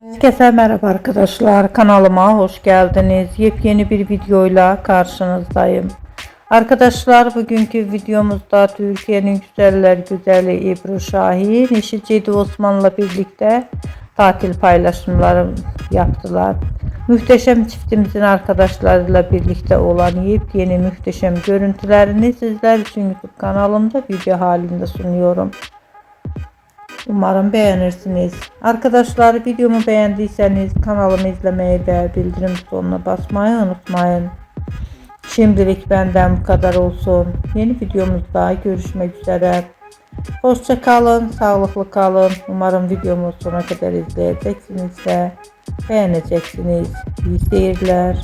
Herkese merhaba arkadaşlar, kanalıma hoş geldiniz. Yepyeni bir videoyla karşınızdayım. Arkadaşlar, bugünkü videomuzda Türkiye'nin güzeller güzeli Ebru Şahin, eşi Cedi Osman'la birlikte tatil paylaşımları yaptılar. Muhteşem çiftimizin arkadaşlarıyla birlikte olan yepyeni muhteşem görüntülerini sizler için YouTube kanalımda video halinde sunuyorum. Umarım beğenirsiniz. Arkadaşlar, videomu beğendiyseniz kanalımı izlemeyi ve bildirim butonuna basmayı unutmayın. Şimdilik benden bu kadar olsun. Yeni videomuzda görüşmek üzere. Hoşça kalın, sağlıklı kalın. Umarım videomu sona kadar izleyeceksiniz ve beğeneceksiniz. İyi seyirler.